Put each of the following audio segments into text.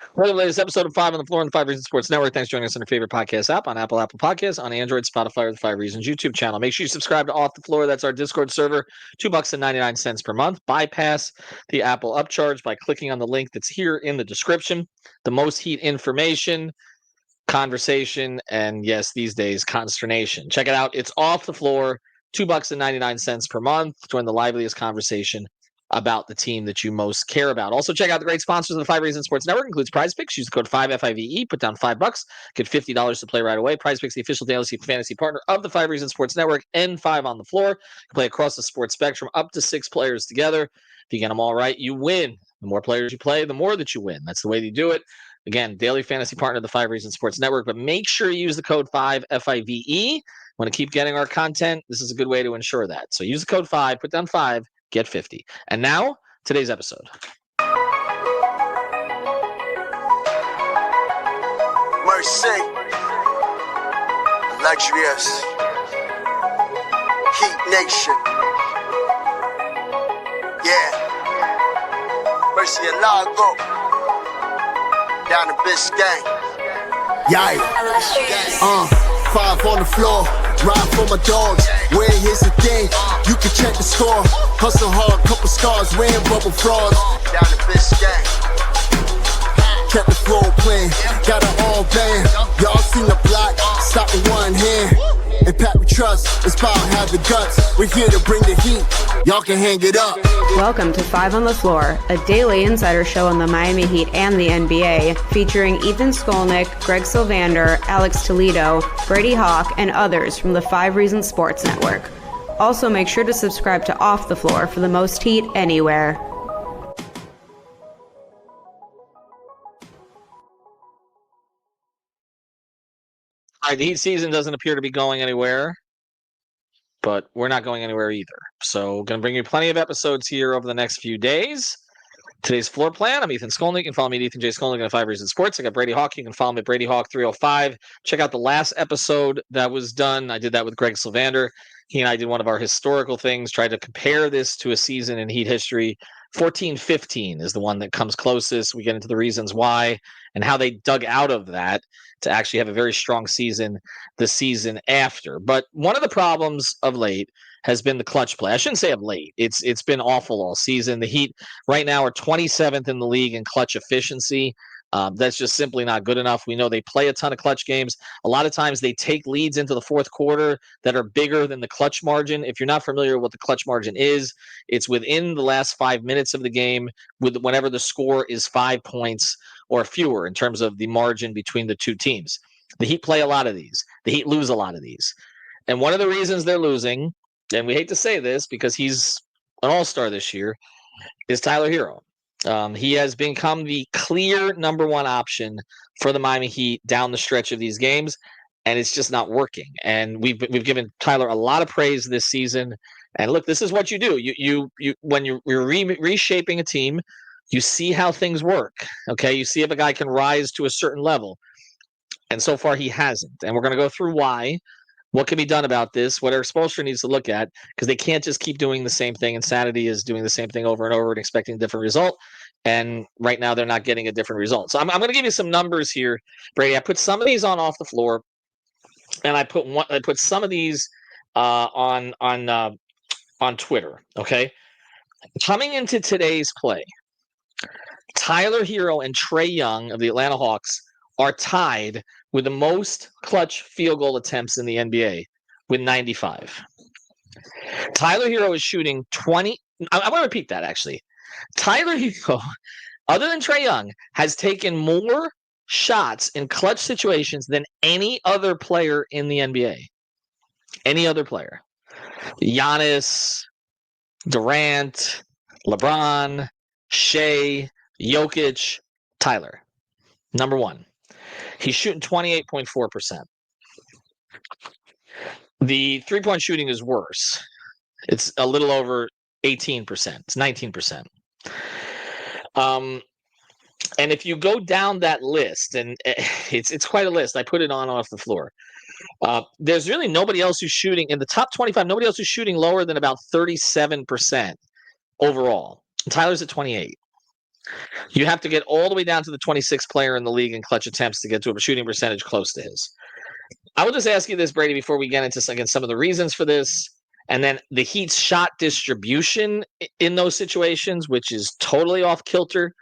Welcome to the latest episode of Five on the Floor on the Five Reasons Sports Network. Thanks for joining us on your favorite podcast app on Apple Podcasts, on Android, Spotify, or the Five Reasons YouTube channel. Make sure you subscribe to Off the Floor. That's our Discord server, $2.99 per month. Bypass the Apple upcharge by clicking on the link that's here in the description. The most heat information, conversation, and yes, these days, consternation. Check it out. It's Off the Floor, $2.99 per month. Join the liveliest conversation about the team that you most care about. Also, check out the great sponsors of the Five Reasons Sports Network, includes Prize Picks. Use the code 5FIVE, put down $5, get $50 to play right away. Prize Picks, the official daily fantasy partner of the Five Reasons Sports Network and Five on the Floor. You can play across the sports spectrum, up to 6 players together. If you get them all right, you win. The more players you play, the more that you win. That's the way you do it. Again, daily fantasy partner of the Five Reasons Sports Network, but make sure you use the code 5FIVE. Want to keep getting our content? This is a good way to ensure that. So use the code 5, put down 5, get 50. And now, today's episode. Mercy, luxurious, Heat Nation, yeah, Mercy and Lago, down to Biscayne, yay, five on the floor, ride for my dogs, where here's the thing, you can check the score, hustle hard, couple scars, wearing bubble frauds, down to Biscayne. Kept the floor playing, got it all banned. Y'all seen the block, stop with one hand. And Pat we trust, Inspire have the guts. We're here to bring the heat, y'all can hang it up. Welcome to Five on the Floor, a daily insider show on the Miami Heat and the NBA, featuring Ethan Skolnick, Greg Sylvander, Alex Toledo, Brady Hawk, and others from the Five Reasons Sports Network. Also, make sure to subscribe to Off the Floor for the most heat anywhere. All right, the Heat season doesn't appear to be going anywhere, but we're not going anywhere either. So, going to bring you plenty of episodes here over the next few days. Today's floor plan, I'm Ethan Skolnick. You can follow me at Ethan J. Skolnick on Five Reasons Sports. I got Brady Hawk. You can follow me at Brady Hawk 305. Check out the last episode that was done. I did that with Greg Sylvander. He and I did one of our historical things, tried to compare this to a season in Heat history. 14-15 is the one that comes closest. We get into the reasons why and how they dug out of that to actually have a very strong season the season after. But one of the problems of late has been the clutch play. I shouldn't say of late. It's been awful all season. The Heat right now are 27th in the league in clutch efficiency. That's just simply not good enough. We know they play a ton of clutch games. A lot of times they take leads into the fourth quarter that are bigger than the clutch margin. If you're not familiar with what the clutch margin is, it's within the last 5 minutes of the game, whenever the score is 5 points or fewer in terms of the margin between the two teams. The Heat play a lot of these. The Heat lose a lot of these. And one of the reasons they're losing, and we hate to say this because he's an all-star this year, is Tyler Herro. He has become the clear number one option for the Miami Heat down the stretch of these games, and it's just not working. And we've given Tyler a lot of praise this season. And look, this is what you do. You when you're reshaping a team, you see how things work. Okay, you see if a guy can rise to a certain level, and so far he hasn't. And we're going to go through why. What can be done about this? What Eric Spoelstra needs to look at, because they can't just keep doing the same thing. Insanity is doing the same thing over and over and expecting a different result. And right now they're not getting a different result. So I'm going to give you some numbers here, Brady. I put some of these on Off the Floor, and I put some of these on Twitter. Okay, coming into today's play, Tyler Herro and Trae Young of the Atlanta Hawks are tied with the most clutch field goal attempts in the NBA with 95. Tyler Herro is shooting 20. I want to repeat that, actually. Tyler Herro, other than Trae Young, has taken more shots in clutch situations than any other player in the NBA. Any other player. Giannis, Durant, LeBron, Shea, Jokic, Tyler. Number one. He's shooting 28.4%. The three-point shooting is worse. It's a little over 18%. It's 19%. And if you go down that list, and it's quite a list. I put it on Off the Floor. There's really nobody else who's shooting in the top 25. Nobody else who's shooting lower than about 37% overall. Tyler's at 28. You have to get all the way down to the 26th player in the league in clutch attempts to get to a shooting percentage close to his. I will just ask you this, Brady, before we get into some of the reasons for this, and then the Heat's shot distribution in those situations, which is totally off kilter.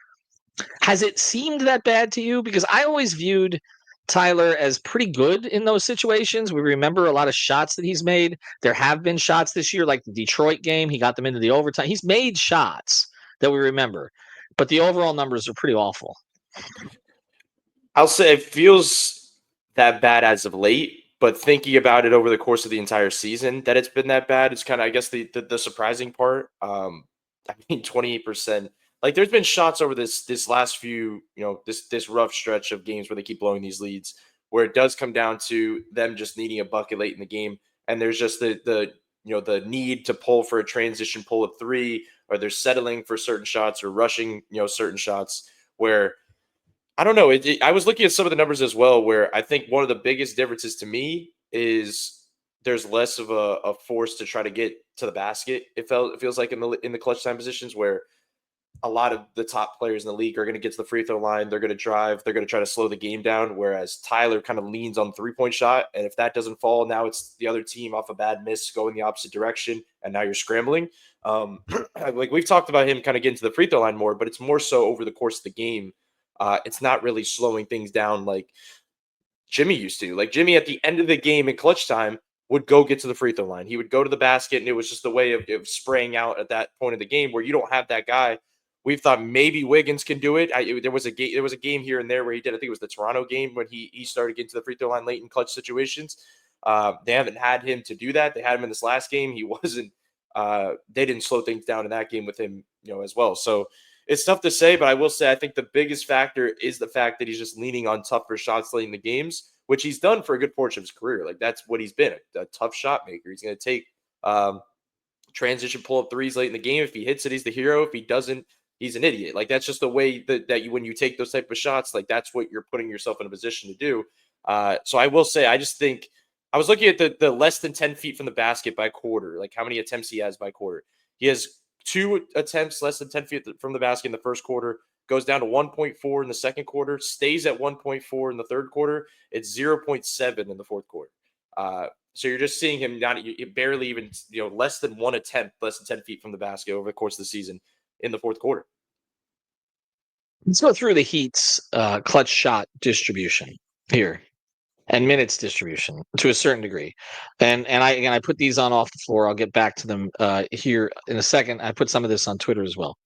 Has it seemed that bad to you? Because I always viewed Tyler as pretty good in those situations. We remember a lot of shots that he's made. There have been shots this year, like the Detroit game. He got them into the overtime. He's made shots that we remember, but the overall numbers are pretty awful. I'll say it feels that bad as of late, but thinking about it over the course of the entire season, that it's been that bad is kind of, I guess, the surprising part. I mean, 28%. Like, there's been shots over this last few, this rough stretch of games where they keep blowing these leads, where it does come down to them just needing a bucket late in the game, and there's just the need to pull for a transition pull of three, or they're settling for certain shots or rushing, certain shots where, I don't know. I was looking at some of the numbers as well, where I think one of the biggest differences to me is there's less of a force to try to get to the basket. It feels like in the clutch time positions, where a lot of the top players in the league are going to get to the free throw line. They're going to drive. They're going to try to slow the game down. Whereas Tyler kind of leans on the 3-point shot. And if that doesn't fall, now it's the other team off a bad miss going the opposite direction. And now you're scrambling. Like we've talked about him kind of getting to the free throw line more, but it's more so over the course of the game. It's not really slowing things down like Jimmy used to. Like Jimmy at the end of the game in clutch time would go get to the free throw line. He would go to the basket, and it was just a way of spraying out at that point of the game where you don't have that guy. We've thought maybe Wiggins can do it. There was a game here and there where he did. I think it was the Toronto game when he started getting to the free throw line late in clutch situations. They haven't had him to do that. They had him in this last game. He wasn't. They didn't slow things down in that game with him, as well. So it's tough to say, but I will say I think the biggest factor is the fact that he's just leaning on tougher shots late in the games, which he's done for a good portion of his career. Like that's what he's been, a tough shot maker. He's going to take transition pull-up threes late in the game. If he hits it, he's the hero. If he doesn't, he's an idiot. Like that's just the way that you, when you take those type of shots, like that's what you're putting yourself in a position to do. So I will say, I just think I was looking at the less than 10 feet from the basket by quarter, like how many attempts he has by quarter. He has 2 attempts less than 10 feet from the basket in the first quarter, goes down to 1.4 in the second quarter, stays at 1.4 in the third quarter. It's 0.7 in the fourth quarter. So you're just seeing him not barely even, less than 1 attempt, less than 10 feet from the basket over the course of the season in the fourth quarter. Let's go through the Heat's clutch shot distribution here and minutes distribution to a certain degree. And I put these on off the floor. I'll get back to them here in a second. I put some of this on Twitter as well.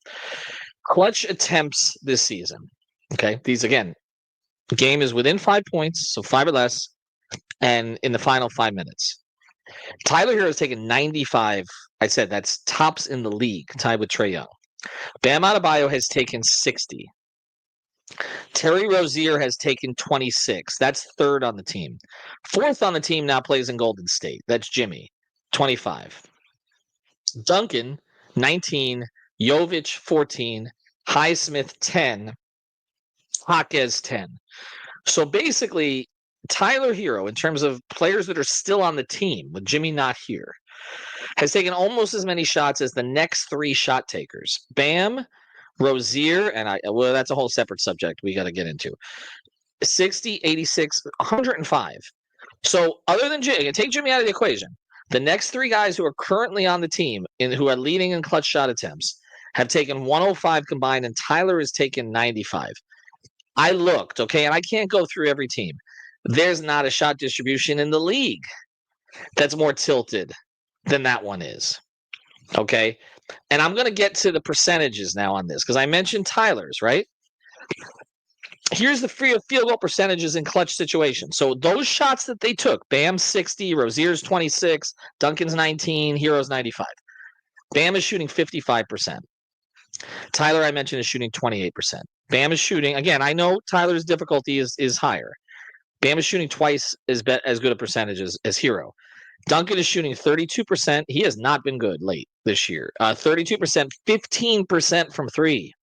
Clutch attempts this season. Okay. These, again, game is within 5 points, so 5 or less, and in the final 5 minutes. Tyler Herro has taken 95. I said that's tops in the league, tied with Trae Young. Bam Adebayo has taken 60. Terry Rozier has taken 26. That's third on the team. Fourth on the team now plays in Golden State. That's Jimmy, 25. Duncan, 19. Jovic, 14. Highsmith, 10. Jaquez, 10. So basically, Tyler Herro, in terms of players that are still on the team, with Jimmy not here, has taken almost as many shots as the next 3 shot takers. Bam, Rozier, and that's a whole separate subject we got to get into. 60, 86, 105. So other than Jimmy, take Jimmy out of the equation, the next 3 guys who are currently on the team who are leading in clutch shot attempts have taken 105 combined, and Tyler has taken 95. I looked, okay, and I can't go through every team. There's not a shot distribution in the league that's more tilted than that one is, okay? And I'm going to get to the percentages now on this because I mentioned Tyler's, right? Here's the field goal percentages in clutch situations. So those shots that they took, Bam 60, Rozier's 26, Duncan's 19, Herro's 95. Bam is shooting 55%. Tyler, I mentioned, is shooting 28%. Bam is shooting, again, I know Tyler's difficulty is higher. Bam is shooting twice as good a percentage as Herro. Duncan is shooting 32%. He has not been good late this year. 32%, 15% from 3.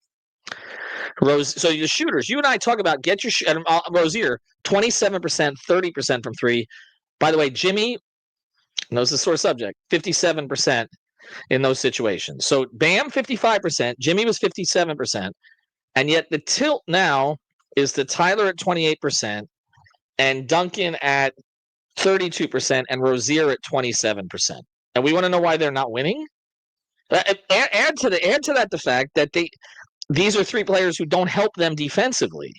So the shooters, you and I talk about get your Rozier, 27%, 30% from 3. By the way, Jimmy knows the sore subject, 57% in those situations. So Bam, 55%. Jimmy was 57%. And yet the tilt now is to Tyler at 28% and Duncan at 32% and Rozier at 27%. And we want to know why they're not winning? Add to that the fact that these are three players who don't help them defensively.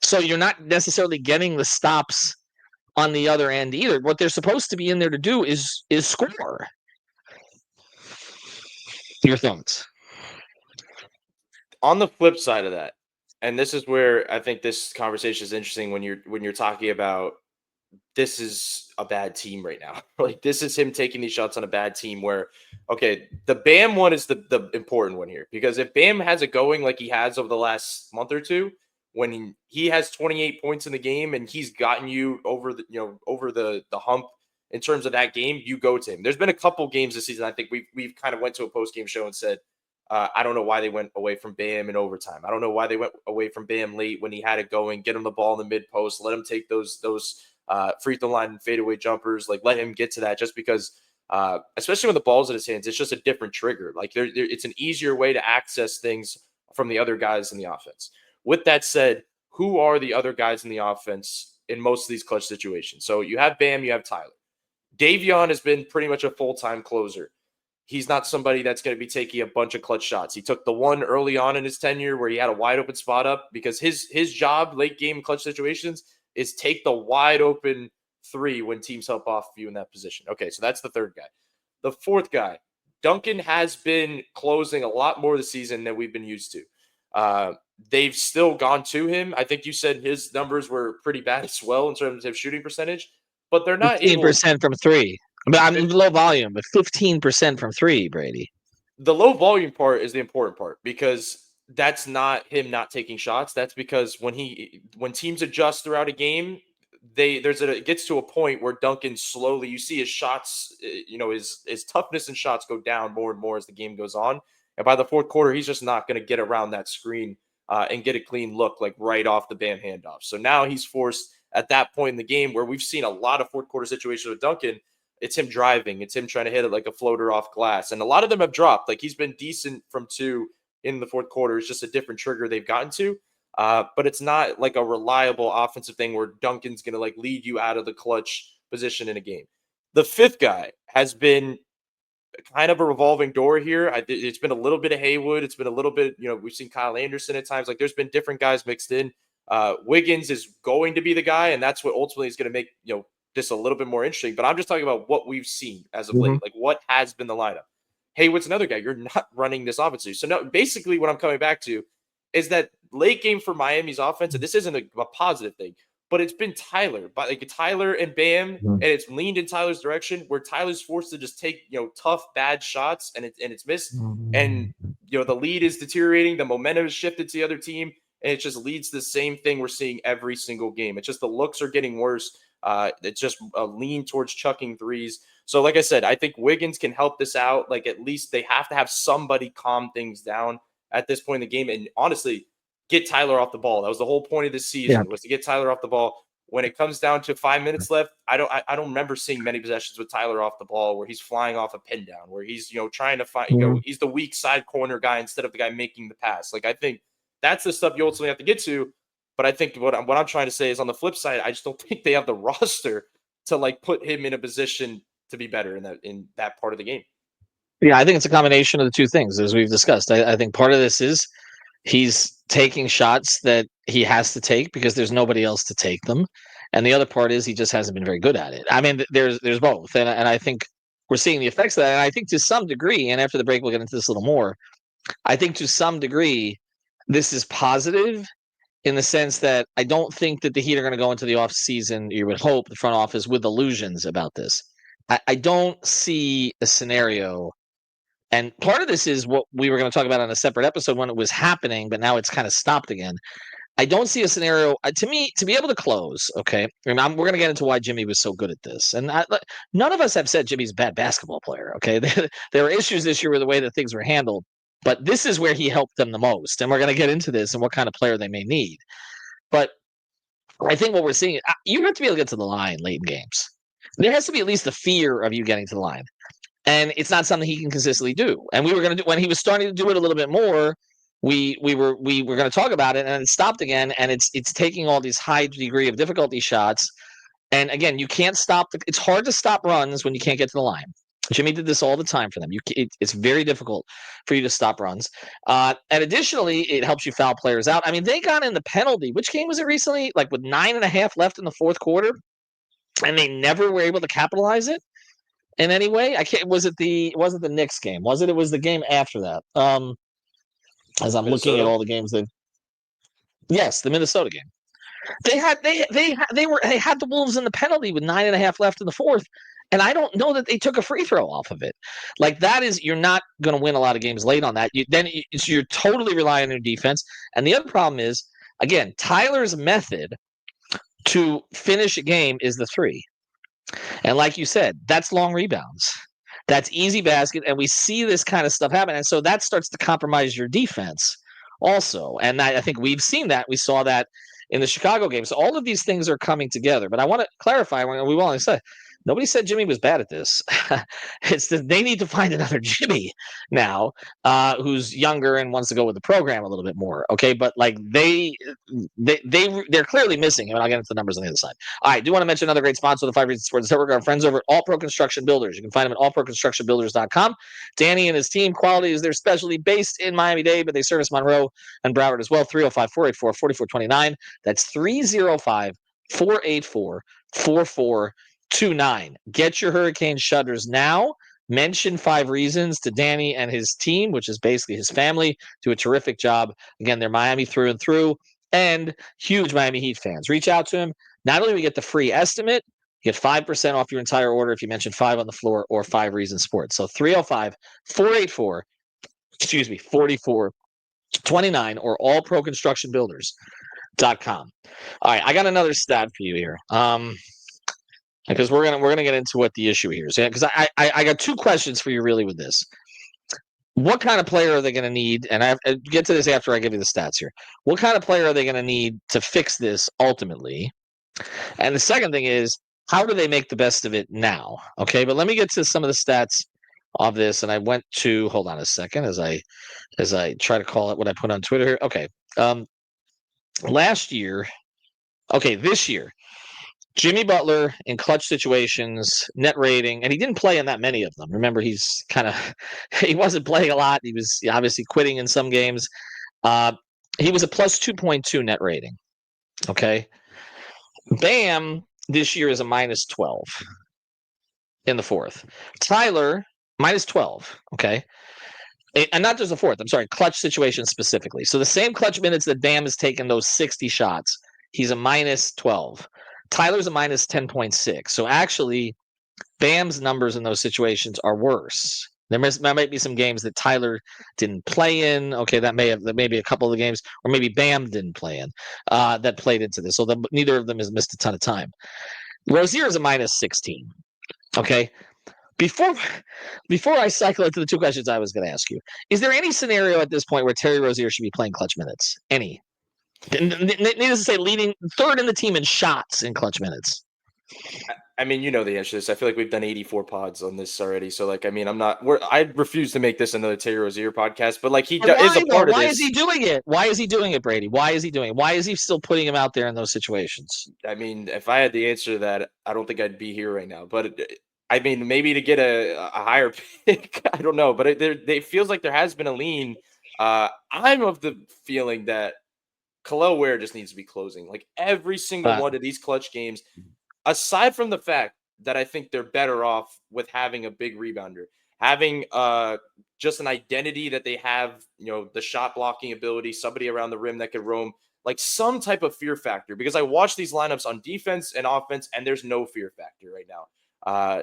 So you're not necessarily getting the stops on the other end either. What they're supposed to be in there to do is score. Your thoughts? On the flip side of that, and this is where I think this conversation is interesting when you're talking about this is a bad team right now. Like this is him taking these shots on a bad team where, okay, the Bam one is the important one here because if Bam has it going like he has over the last month or two, when he has 28 points in the game and he's gotten you over the hump in terms of that game, you go to him. There's been a couple games this season. I think we've kind of went to a post game show and said, I don't know why they went away from Bam in overtime. I don't know why they went away from Bam late when he had it going. Get him the ball in the mid post. Let him take those free throw line and fadeaway jumpers. Like let him get to that just because, especially when the ball's in his hands, it's just a different trigger. Like it's an easier way to access things from the other guys in the offense. With that said, who are the other guys in the offense in most of these clutch situations? So you have Bam, you have Tyler. Davion has been pretty much a full-time closer. He's not somebody that's going to be taking a bunch of clutch shots. He took the one early on in his tenure where he had a wide open spot up because his job late game clutch situations is take the wide open three when teams help off you in that position. Okay, so that's the third guy. The fourth guy, Duncan has been closing a lot more this season than we've been used to. They've still gone to him. I think you said his numbers were pretty bad as well in terms of shooting percentage, but they're not 15% from three. I'm low volume, but 15% from three, Brady. The low volume part is the important part because that's not him not taking shots. That's because when teams adjust throughout a game, it gets to a point where Duncan slowly, you see his shots, his toughness and shots go down more and more as the game goes on. And by the fourth quarter, he's just not going to get around that screen and get a clean look like right off the Bam handoff. So now he's forced at that point in the game where we've seen a lot of fourth quarter situations with Duncan. It's him driving. It's him trying to hit it like a floater off glass. And a lot of them have dropped. Like he's been decent from two in the fourth quarter. It's just a different trigger they've gotten to. But it's not like a reliable offensive thing where Duncan's going to like lead you out of the clutch position in a game. The fifth guy has been kind of a revolving door here. It's been a little bit of Haywood. It's been a little bit, we've seen Kyle Anderson at times. Like there's been different guys mixed in. Wiggins is going to be the guy, and that's what ultimately is going to make, this a little bit more interesting, but I'm just talking about what we've seen as of late, like what has been the lineup. Haywood's another guy. You're not running this offense. So now basically what I'm coming back to is that late game for Miami's offense, and this isn't a positive thing, but it's been Tyler, but like Tyler and Bam, and it's leaned in Tyler's direction where Tyler's forced to just take, tough, bad shots and it's missed. And, the lead is deteriorating. The momentum is shifted to the other team. And it just leads to the same thing we're seeing every single game. It's just the looks are getting worse. It's just a lean towards chucking threes. So like I said, I think Wiggins can help this out. Like at least they have to have somebody calm things down at this point in the game. And honestly, get Tyler off the ball. That was the whole point of this season was to get Tyler off the ball. When it comes down to 5 minutes left, I don't remember seeing many possessions with Tyler off the ball where he's flying off a pin down, where he's, trying to find, he's the weak side corner guy instead of the guy making the pass. Like I think that's the stuff you ultimately have to get to. But I think what I'm trying to say is on the flip side, I just don't think they have the roster to like put him in a position to be better in that part of the game. Yeah, I think it's a combination of the two things, as we've discussed. I think part of this is he's taking shots that he has to take because there's nobody else to take them, and the other part is he just hasn't been very good at it. I mean, there's both, and I think we're seeing the effects of that. And I think to some degree, and after the break we'll get into this a little more. I think to some degree, this is positive. In the sense that I don't think that the Heat are going to go into the offseason, you would hope, the front office, with illusions about this. I don't see a scenario. And part of this is what we were going to talk about on a separate episode when it was happening, but now it's kind of stopped again. I don't see a scenario, to me, to be able to close, okay? We're going to get into why Jimmy was so good at this. And none of us have said Jimmy's a bad basketball player, okay? There were issues this year with the way that things were handled. But this is where he helped them the most. And we're going to get into this and what kind of player they may need. But I think what we're seeing, you have to be able to get to the line late in games. There has to be at least the fear of you getting to the line. And it's not something he can consistently do. And we were going to do, when he was starting to do it a little bit more, we were going to talk about it, and it stopped again, and it's taking all these high degree of difficulty shots. And again, you can't stop. It's hard to stop runs when you can't get to the line. Jimmy did this all the time for them. It's very difficult for you to stop runs. And additionally, it helps you foul players out. I mean, they got in the penalty. Which game was it recently? Like with 9.5 left in the fourth quarter, and they never were able to capitalize it in any way. I can't. Was it the Knicks game? Was it? It was the game after that. As I'm looking at all the games that. Yes, the Minnesota game. They had the Wolves in the penalty with 9.5 left in the fourth, and I don't know that they took a free throw off of it. Like that is, you're not going to win a lot of games late on that. You're totally relying on your defense. And the other problem is, again, Tyler's method to finish a game is the three, and like you said, that's long rebounds. That's easy basket, and we see this kind of stuff happen, and so that starts to compromise your defense also. And I think we've seen that. We saw that in the Chicago game. So all of these things are coming together. But I want to clarify, when we want to say, nobody said Jimmy was bad at this. It's that they need to find another Jimmy now, who's younger and wants to go with the program a little bit more. Okay, but like they're clearly missing him, and I'll get into the numbers on the other side. All right, I do want to mention another great sponsor of the 5 Reasons Sports Network, our friends over at All Pro Construction Builders. You can find them at allproconstructionbuilders.com. Danny and his team, quality is their specialty, based in Miami-Dade, but they service Monroe and Broward as well. 305-484-4429. That's 305-484-4429. Get your hurricane shutters now. Mention 5 Reasons to Danny and his team, which is basically his family. Do a terrific job. Again, they're Miami through and through, and huge Miami Heat fans. Reach out to him. Not only do we get the free estimate, you get 5% off your entire order if you mention 5 on the floor or 5 Reasons Sports. So 305-484-4429 or allproconstructionbuilders.com. All right, I got another stat for you here. Because we're gonna get into what the issue here is. Because I got 2 questions for you really with this. What kind of player are they going to need? And I'll get to this after I give you the stats here. What kind of player are they going to need to fix this ultimately? And the second thing is, how do they make the best of it now? Okay, but let me get to some of the stats of this. And I went to, hold on a second as I try to call it what I put on Twitter here. Okay, this year, Jimmy Butler in clutch situations, net rating, and he didn't play in that many of them. Remember, he wasn't playing a lot. He was obviously quitting in some games. He was a plus 2.2 net rating. Okay. Bam this year is a minus 12 in the fourth. Tyler, minus 12. Okay. And not just the fourth. I'm sorry, clutch situations specifically. So the same clutch minutes that Bam has taken, those 60 shots, he's a minus 12. Tyler's a minus 10.6. So actually, Bam's numbers in those situations are worse. There might be some games that Tyler didn't play in. Okay, that may be a couple of the games, or maybe Bam didn't play in that played into this. So neither of them has missed a ton of time. Rozier is a minus 16. Okay. Before I cycle into the 2 questions I was going to ask you, is there any scenario at this point where Terry Rozier should be playing clutch minutes? Any? Needless to say, leading third in the team in shots in clutch minutes. I mean, you know the answer to this. I feel like we've done 84 pods on this already. So, like, I mean, I refuse to make this another Terry Rozier podcast, but like, he is a part of this. Why is he doing it? Why is he doing it, Brady? Why is he doing it? Why is he still putting him out there in those situations? I mean, if I had the answer to that, I don't think I'd be here right now. But I mean, maybe to get a higher pick, I don't know. But it feels like there has been a lean. I'm of the feeling that Khalil Ware just needs to be closing. Like every single one of these clutch games, aside from the fact that I think they're better off with having a big rebounder, having just an identity that they have, the shot blocking ability, somebody around the rim that could roam, like some type of fear factor. Because I watch these lineups on defense and offense, and there's no fear factor right now.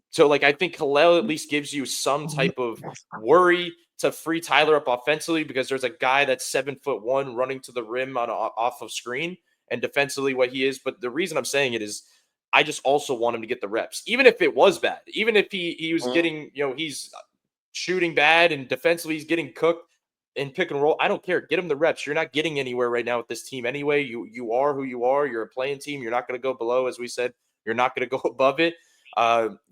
So, like, I think Khalil at least gives you some type of worry to free Tyler up offensively, because there's a guy that's 7'1" running to the rim off of screen, and defensively what he is. But the reason I'm saying it is I just also want him to get the reps, even if it was bad, even if he was getting, he's shooting bad and defensively he's getting cooked in pick and roll. I don't care. Get him the reps. You're not getting anywhere right now with this team anyway. You are who you are. You're a playing team. You're not going to go below, as we said. You're not going to go above it.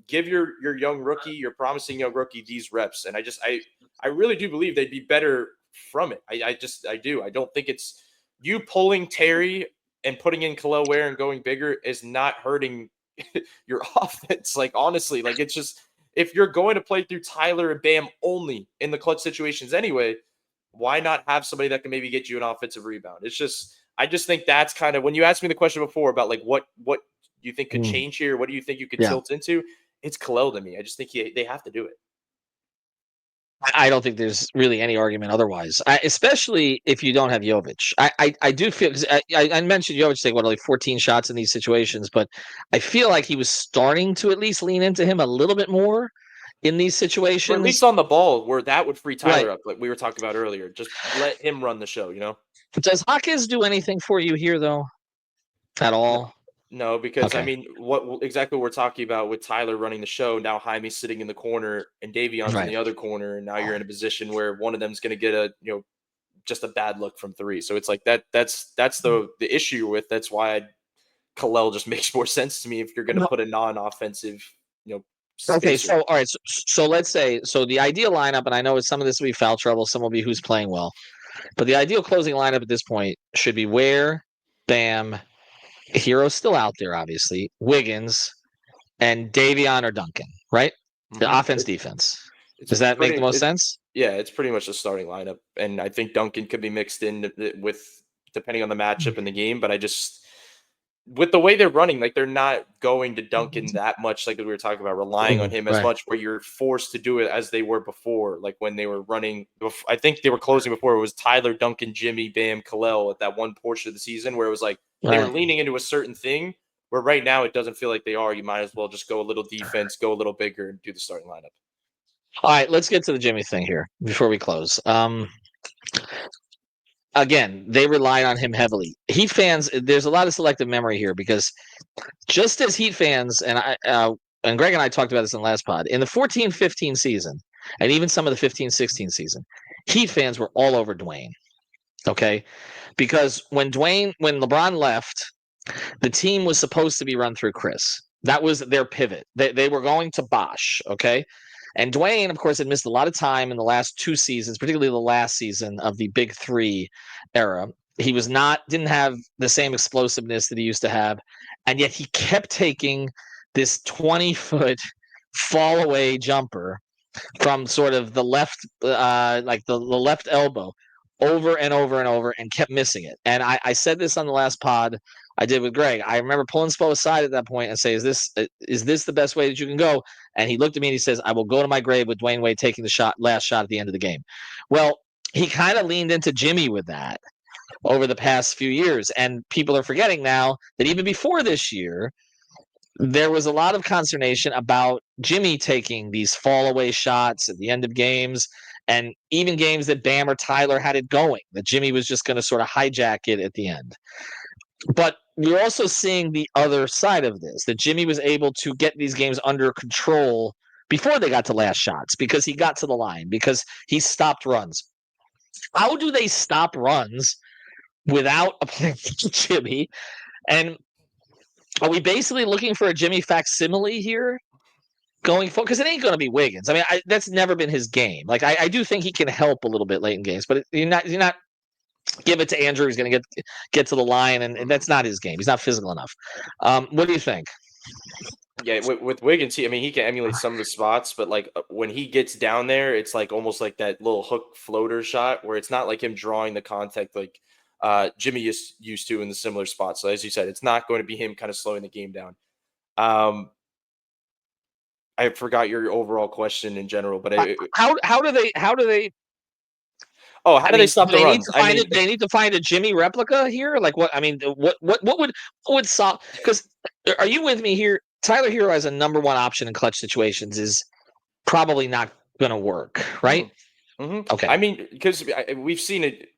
Give your young rookie, your promising young rookie, these reps. And I really do believe they'd be better from it. I do. I don't think it's you pulling Terry and putting in Khalil Ware and going bigger is not hurting your offense. Like, honestly, like, it's just, if you're going to play through Tyler and Bam only in the clutch situations anyway, why not have somebody that can maybe get you an offensive rebound? It's just, I just think that's kind of, when you asked me the question before about like what you think could change here, what do you think you could tilt into? It's Khalil to me. I just think they have to do it. I don't think there's really any argument otherwise, especially if you don't have Jovic. I do feel, because I mentioned Jovic taking only 14 shots in these situations, but I feel like he was starting to at least lean into him a little bit more in these situations. Or at least on the ball, where that would free Tyler Right. up, like we were talking about earlier. Just let him run the show, you know? Does Hawkins do anything for you here, though, at all? No, because I Okay. mean, what exactly we're talking about with Tyler running the show. Now Jaime's sitting in the corner and Davion's in Right. the other corner, and now you're in a position where one of them's going to get a just a bad look from three. So it's like that's the issue with. That's why Khalil just makes more sense to me if you're going to No. put a non-offensive, Okay, spacer. so all right, so let's say, so the ideal lineup, and I know some of this will be foul trouble, some will be who's playing well, but the ideal closing lineup at this point should be Ware, Bam, Hero's still out there, obviously, Wiggins, and Davion or Duncan, right? The offense, defense. It's Does that make the pretty. most sense? Yeah, it's pretty much the starting lineup, and I think Duncan could be mixed in with depending on the matchup in the game. But I just, with the way they're running, like they're not going to Duncan that much, like we were talking about, relying on him as Right. much, where you're forced to do it as they were before. Like when they were running, I think they were closing before, it was Tyler, Duncan, Jimmy, Bam, Khalil at that one portion of the season where it was like they were Right. leaning into a certain thing. Where right now it doesn't feel like they are. You might as well just go a little defense, go a little bigger, and do the starting lineup. All right, let's get to the Jimmy thing here before we close. Again, they relied on him heavily. Heat fans, there's a lot of selective memory here because just as Heat fans, and Greg and I talked about this in the last pod, in the 14-15 season, and even some of the 15-16 season, Heat fans were all over Dwayne. Okay, because when LeBron left, the team was supposed to be run through Chris. That was their pivot. They were going to Bosh. Okay. And Dwayne, of course, had missed a lot of time in the last two seasons, particularly the last season of the Big Three era. He didn't have the same explosiveness that he used to have. And yet he kept taking this 20-foot fall away jumper from sort of the left, like the left elbow, over and over and over, and kept missing it. And I said this on the last pod I did with Greg. I remember pulling Spo aside at that point and say, "Is this the best way that you can go?" And he looked at me and he says, "I will go to my grave with Dwayne Wade taking the last shot at the end of the game." Well, he kind of leaned into Jimmy with that over the past few years, and people are forgetting now that even before this year, there was a lot of consternation about Jimmy taking these fall away shots at the end of games, and even games that Bam or Tyler had it going, that Jimmy was just going to sort of hijack it at the end. But you're also seeing the other side of this, that Jimmy was able to get these games under control before they got to last shots because he got to the line, because he stopped runs. How do they stop runs without a player like Jimmy? And are we basically looking for a Jimmy facsimile here going forward? Because it ain't going to be Wiggins. I mean, that's never been his game. Like, I do think he can help a little bit late in games, but you're not give it to Andrew. He's going to get to the line, and that's not his game. He's not physical enough. What do you think? Yeah, with Wiggins, he can emulate some of the spots, but like when he gets down there, it's like almost like that little hook floater shot where it's not like him drawing the contact like Jimmy used to in the similar spots. So as you said, it's not going to be him kind of slowing the game down. I forgot your overall question in general, but how do they? Oh, how do they stop the they need runs? to find it. They need to find a Jimmy replica here. Like what? I mean, what would solve? Because are you with me here? Tyler Herro as a number one option in clutch situations is probably not going to work, right? Okay. I mean, because we've seen it.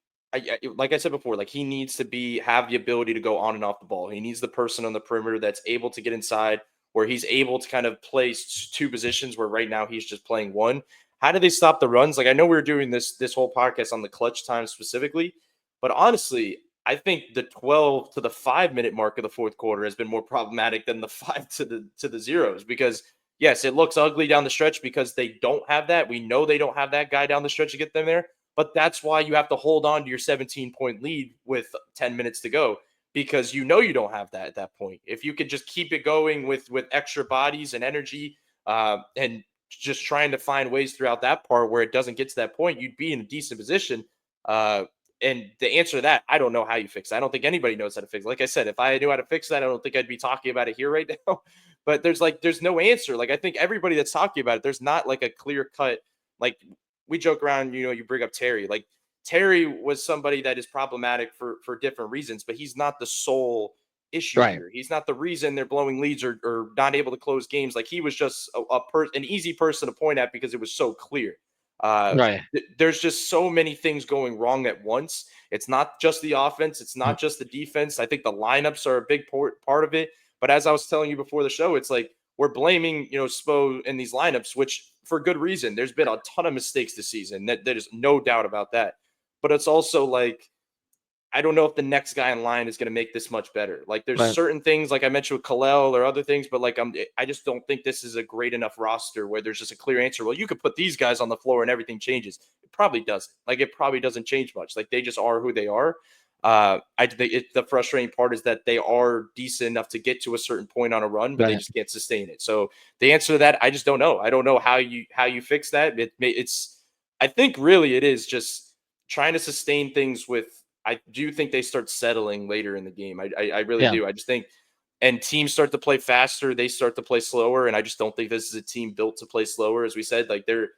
Like I said before, like he needs to have the ability to go on and off the ball. He needs the person on the perimeter that's able to get inside, where he's able to kind of play two positions. Where right now he's just playing one. How do they stop the runs? Like I know we were doing this whole podcast on the clutch time specifically, but honestly, I think the 12 to the 5 minute mark of the fourth quarter has been more problematic than the 5 to the zeros, because yes, it looks ugly down the stretch because they don't have that. We know they don't have that guy down the stretch to get them there. But that's why you have to hold on to your 17-point lead with 10 minutes to go, because you don't have that at that point. If you could just keep it going with extra bodies and energy, and just trying to find ways throughout that part where it doesn't get to that point, you'd be in a decent position. And the answer to that, I don't know how you fix it. I don't think anybody knows how to fix it. Like I said, if I knew how to fix that, I don't think I'd be talking about it here right now. But there's no answer. Like, I think everybody that's talking about it, there's not like a clear cut, like, we joke around, you bring up Terry. Like, Terry was somebody that is problematic for different reasons, but he's not the sole issue Right. here. He's not the reason they're blowing leads or not able to close games. Like, he was just an easy person to point at because it was so clear. Right. There's just so many things going wrong at once. It's not just the offense. It's not just the defense. I think the lineups are a big part of it. But as I was telling you before the show, it's like we're blaming, Spo in these lineups, which for good reason. There's been a ton of mistakes this season. There's no doubt about that. But it's also like, I don't know if the next guy in line is going to make this much better. Like, there's Right. certain things, like I mentioned with Kalel or other things, but like I just don't think this is a great enough roster where there's just a clear answer. Well, you could put these guys on the floor and everything changes. It probably doesn't. Like, it probably doesn't change much. Like, they just are who they are. The frustrating part is that they are decent enough to get to a certain point on a run, but they Right. just can't sustain it. So the answer to that, I just don't know. I don't know how you fix that. I think really it is just trying to sustain things with. I do think they start settling later in the game. I really Yeah. do. I just think, and teams start to play faster, they start to play slower, and I just don't think this is a team built to play slower. As we said, like, they're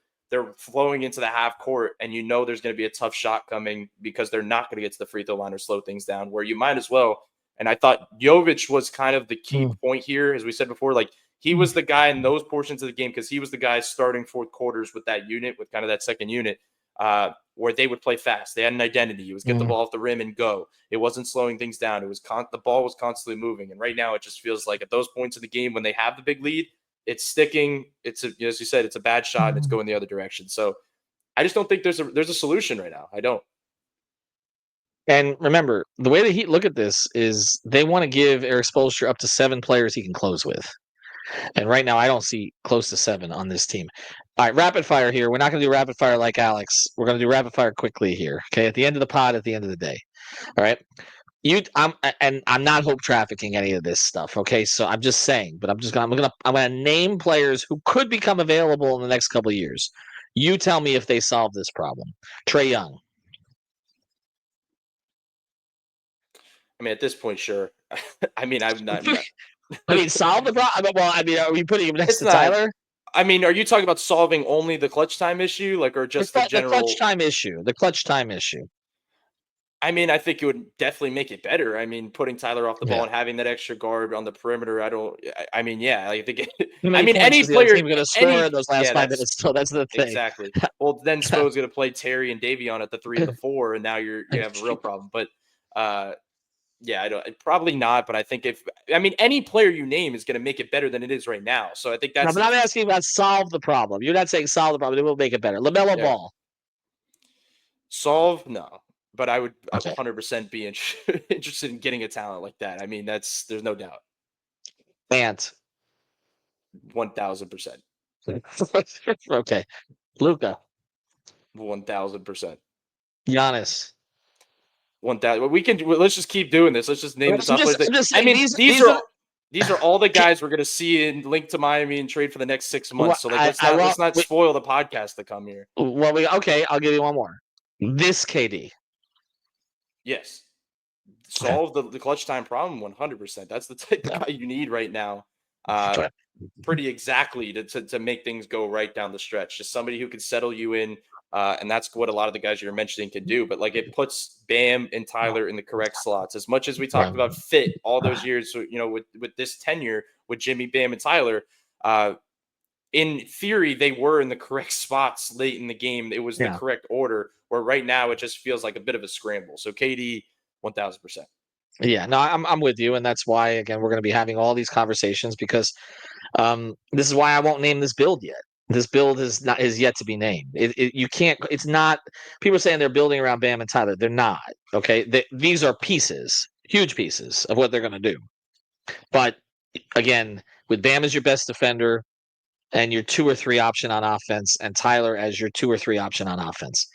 flowing into the half court, and there's going to be a tough shot coming because they're not going to get to the free throw line or slow things down. Where you might as well. And I thought Jovic was kind of the key point here, as we said before. Like, he was the guy in those portions of the game because he was the guy starting fourth quarters with that unit, with kind of that second unit. Where they would play fast. They had an identity. It was get the ball off the rim and go. It wasn't slowing things down. It was the ball was constantly moving. And right now, it just feels like at those points of the game when they have the big lead, it's sticking. As you said, it's a bad shot and it's going the other direction. So I just don't think there's a solution right now. I don't. And remember, the way the Heat look at this is they want to give Eric Spoelstra up to 7 players he can close with. And right now, I don't see close to 7 on this team. All right, rapid fire here. We're not going to do rapid fire like Alex. We're going to do rapid fire quickly here. Okay, at the end of the pod, at the end of the day. All right. I'm not hope trafficking any of this stuff. Okay, so I'm just saying, but I'm gonna name players who could become available in the next couple of years. You tell me if they solve this problem. Trae Young. I mean, at this point, sure. I mean, I'm not. I mean, solve the problem. Well, I mean, are we putting him next It's to not. Tyler? I mean, are you talking about solving only the clutch time issue, like, or just the general? The clutch time issue. The clutch time issue. I mean, I think it would definitely make it better. I mean, putting Tyler off the ball and having that extra guard on the perimeter. I mean, yeah, I think. I mean, any player going to score in those last 5 minutes. So that's the thing. Exactly. Well, then Spo's going to play Terry and Davion at the 3 and the 4, and now you have a real problem. But yeah, probably not. But I think any player you name is going to make it better than it is right now. So I think that's. No, but I'm asking about solve the problem. You're not saying solve the problem. It will make it better. LaMelo Ball. Solve no. But I would 100% be interested in getting a talent like that. I mean, there's no doubt. Ant. 1,000%. Okay. Luka. 1,000%. Giannis. 1,000. Let's just keep doing this. Let's just name this up. I mean, these are all the guys we're going to see in link to Miami and trade for the next 6 months. So let's not spoil the podcast to come here. Well, I'll give you one more. This KD. Yes. Solve the clutch time problem 100%. That's the type of guy you need right now. Pretty exactly to make things go right down the stretch. Just somebody who can settle you in. And that's what a lot of the guys you're mentioning can do. But like, it puts Bam and Tyler in the correct slots. As much as we talked about fit all those years, with this tenure with Jimmy, Bam, and Tyler, in theory, they were in the correct spots late in the game. It was the correct order, where right now it just feels like a bit of a scramble. So KD, 1,000%. Yeah, no, I'm with you. And that's why, again, we're going to be having all these conversations because this is why I won't name this build yet. This build is yet to be named. You can't. It's not. People are saying they're building around Bam and Tyler. They're not. Okay, these are pieces, huge pieces of what they're going to do. But again, with Bam as your best defender, and your 2 or 3 option on offense, and Tyler as your 2 or 3 option on offense,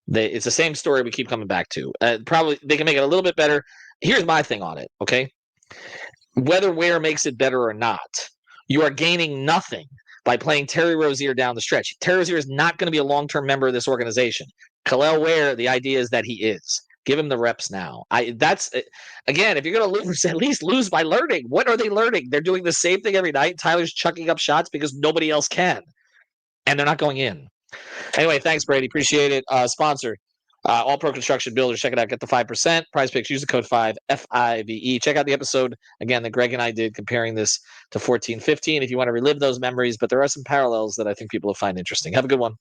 It's the same story we keep coming back to. Probably they can make it a little bit better. Here's my thing on it, okay? Whether Ware makes it better or not, you are gaining nothing by playing Terry Rozier down the stretch. Terry Rozier is not going to be a long-term member of this organization. Khalil Ware, the idea is that he is. Give him the reps now. That's again, if you're going to lose, at least lose by learning. What are they learning? They're doing the same thing every night. Tyler's chucking up shots because nobody else can, and they're not going in. Anyway, thanks, Brady. Appreciate it. Sponsor, All Pro Construction Builders. Check it out. Get the 5%. Prize Picks. Use the code 5, FIVE. Check out the episode, again, that Greg and I did comparing this to 14-15 if you want to relive those memories. But there are some parallels that I think people will find interesting. Have a good one.